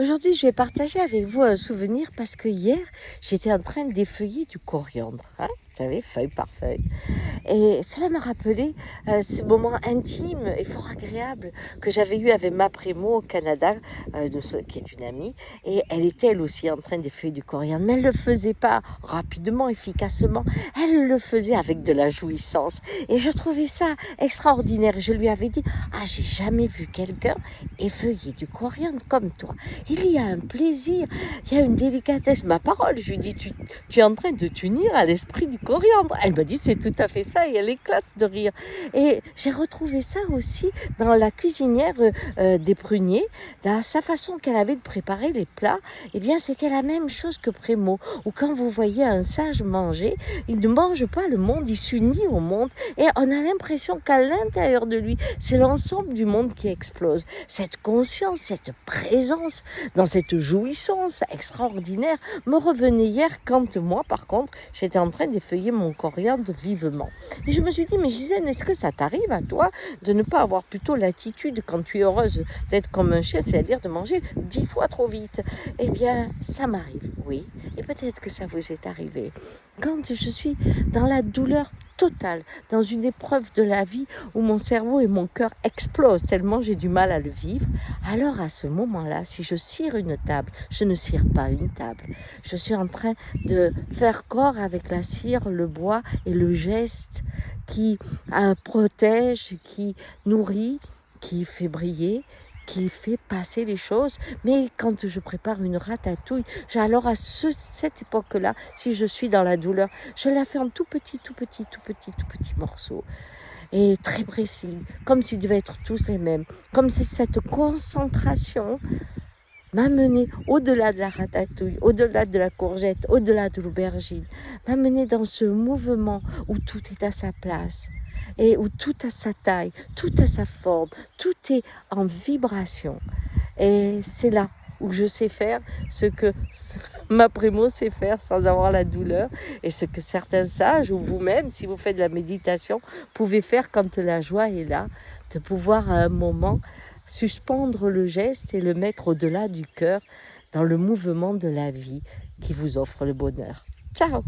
Aujourd'hui, je vais partager avec vous un souvenir parce que hier, j'étais en train d'effeuiller du coriandre, hein, vous savez, feuille par feuille. Et cela m'a rappelé ce moment intime et fort agréable que j'avais eu avec ma Primo au Canada, qui est une amie. Et elle était elle aussi en train d'effeuiller du coriandre, mais elle ne le faisait pas rapidement, efficacement. Elle le faisait avec de la jouissance. Et je trouvais ça extraordinaire. Je lui avais dit, ah, j'ai jamais vu quelqu'un effeuiller du coriandre comme toi. Il y a un plaisir, il y a une délicatesse. Ma parole, je lui dis, tu es en train de t'unir à l'esprit du coriandre. Elle me dit, c'est tout à fait ça, et elle éclate de rire. Et j'ai retrouvé ça aussi dans la cuisinière des Pruniers, dans sa façon qu'elle avait de préparer les plats. Eh bien, c'était la même chose que Prémo, où quand vous voyez un singe manger, il ne mange pas le monde, il s'unit au monde, et on a l'impression qu'à l'intérieur de lui, c'est l'ensemble du monde qui explose. Cette conscience, cette présence, dans cette jouissance extraordinaire, me revenait hier quand moi, par contre, j'étais en train d'effeuiller mon coriandre vivement. Et je me suis dit, mais Gisèle, est-ce que ça t'arrive à toi de ne pas avoir plutôt l'attitude, quand tu es heureuse, d'être comme un chien, c'est-à-dire de manger 10 fois trop vite? Eh bien, ça m'arrive, oui. Et peut-être que ça vous est arrivé. Quand je suis dans la douleur totale, dans une épreuve de la vie où mon cerveau et mon cœur explosent tellement j'ai du mal à le vivre, alors à ce moment-là, si je cire une table, je ne cire pas une table. Je suis en train de faire corps avec la cire, le bois et le geste qui protège, qui nourrit, qui fait briller, qui fait passer les choses. Mais quand je prépare une ratatouille, alors à cette époque-là, si je suis dans la douleur, je la fais en tout petit morceaux. Et très précis, comme s'ils devaient être tous les mêmes, comme si cette concentration m'amener au-delà de la ratatouille, au-delà de la courgette, au-delà de l'aubergine, m'amener dans ce mouvement où tout est à sa place et où tout a sa taille, tout a sa forme, tout est en vibration. Et c'est là où je sais faire ce que ma Primo sait faire sans avoir la douleur, et ce que certains sages, ou vous-même, si vous faites de la méditation, pouvez faire quand la joie est là, de pouvoir à un moment suspendre le geste et le mettre au-delà du cœur, dans le mouvement de la vie qui vous offre le bonheur. Ciao!